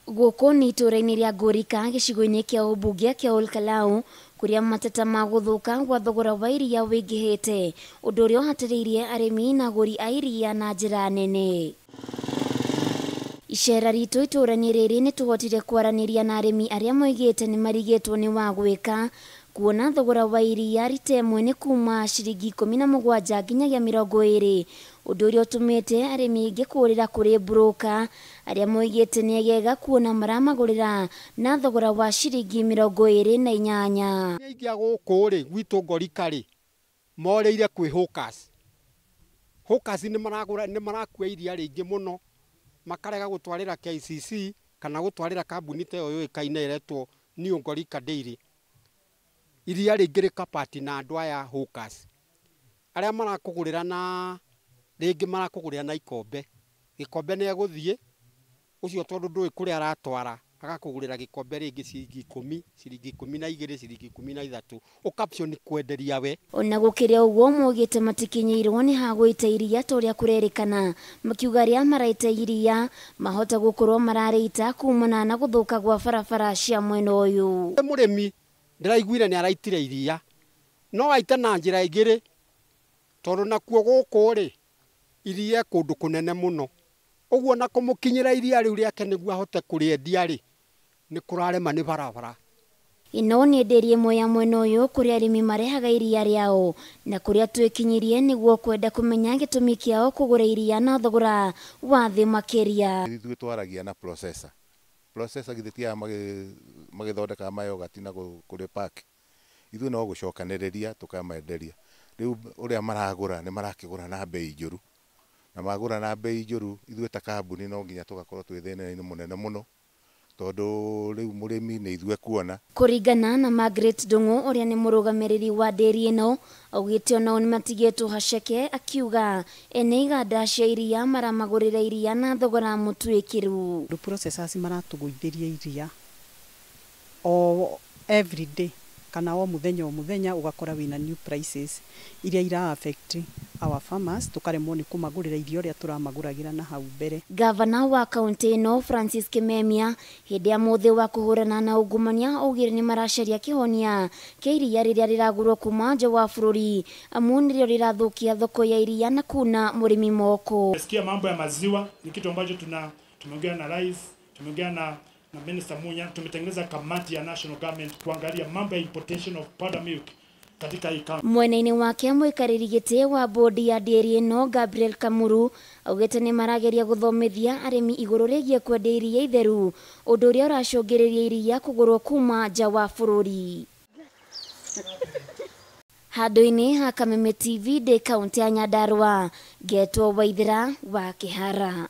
Gũkũ nĩ itũũra-inĩ rĩa Ngũrika gĩcigo-inĩ kĩa ũmbunge kĩa Olkalau kũrĩa mateta ma gũthũka gwa thogora wa iria wĩingĩhĩte, ũndũ ũrĩa ũhatĩrĩirie arĩmi na agũri a iria na njĩra nene. Icera ritũ itũũra-inĩ rĩrĩ nĩ tũhotire kwaranĩria na arĩmi arĩa moigĩte nĩ marigĩtwo nĩ wa gwĩka, kuona thogora wa iria rita ĩmwe nĩ kuma ciringi 17 nginyagia 20, ũndũ ũrĩa ũtũmĩte arĩmi aingĩ kũũrĩra kũrĩ broker arĩa moigĩte nĩ egega kuona maramagũrĩra na thogora wa ciringi 28. Aingĩ a gũkũ rĩ gwitũ Ngorika rĩ moreire kwĩ hawkers. Hawkers nĩ marakua iria rĩingĩ mũno makarega gũtwarĩra KCC kana gũtwarĩra kambuni ta ĩyo yũĩkaine ĩretwo New Ngorika Dairy. Iria rĩingĩ rĩkapati na andũ aya hawkers arĩa marakũgũrĩra na rĩngĩ marakũgũrĩra na ikombe. Gĩkombe nĩ egũthiĩ ũcio tondũ ndũĩ kũrĩa aratwara agakũgũrĩra gĩkombe rĩngĩ ciringi 10, ciringi 12, ciringi 13, ũkaption kwenderia we. Ona gũkĩrĩ ũguo moigĩte matikinyĩirwo nĩ hagũita iria ta ũrĩa kũrerĩkana, makiuga arĩa maraita iria mahota gũkorwo mararĩita kumana na gũthũka gwa barabara cia mwena ũyũ. Mũrĩmi ndĩraiguire nĩ araitire iria no aite na njĩra igĩrĩ tondũ nakuo gũkũ rĩ iria kũndũ kũnene mũno, ũguo na kũmũkinyĩra iria rĩu rĩake nĩguo ahote kũrĩendia rĩ nĩ kũrarema nĩ barabara. Ino nĩ ndĩri ĩmwe ya mwena ũyũ kũrĩa arĩmi marehaga iria rĩao na kũrĩa twĩkinyirie nĩguo kwenda kũmenya gĩtũmi kĩao kũgũra iria na thogora wa thĩ makĩria. Ithuĩ twaragia na processor githĩ tiaga magĩthondeka mayogati na kũrĩ pack. Ithuĩ no gũcokanĩrĩria tũkamenderia. Rĩu ũrĩa maragũra nĩ marakĩgũra na bei njũru, na magũra na bei njũru ithuĩ ta kambuni no nginya tũgakorwo twĩ thĩna-inĩ mũnene mũno tondũ rĩu mũrĩmi nĩ ithuĩ kuona. Kũringana na Margaret Ndung'u ũrĩa nĩ mũrũgamĩrĩri wa ndĩri ĩno, augĩte onao nĩ matigĩtwo haceke, akiuga ene iganda cia iria maramagũrĩra iria na thogora mũtuĩkĩru. Processors maratũgũithĩria iria o every day kana o mũthenya ugakora wina new prices iria ira affect our farmers, tukaremwo nĩ kũmagũrĩra irio ũrĩa tũramagũragĩra na hau mbere. Gavana wa kaunti ĩno Francis Kimemia hĩndĩ ya mũthĩ wa kũhũrana na ungumania augire nĩ maracaria kĩhonia kĩa iria rĩrĩa rĩragũrwo kuma nja wa bũrũri amu nĩrĩo rĩrathũkia thoko ya iria na kuna mũrĩmi moko. Sikia mambo ya maziwa ni kitu ambacho tumeongea na rais, tumeongea na Minister Munya, tumetengeneza kamati ya national government kuangalia mambo ya importation of powder milk katika hii kaunti. Mwena-inĩ wake mũikarĩri gĩtĩ wa bodi ya ndĩri ĩno Gabriel Kamuru augĩte nĩ marageria gũthomithia arĩmi igũrũ rĩgiĩ kwendia iria itheru, ũndũ ũrĩa ũracũngĩrĩria iria kũgũrwo kuma nja wa bũrũri. Handũ-inĩ ha Kameme TV ndĩ kaunti ya Nyandarua, Getwo Waithĩra wa Kĩhara.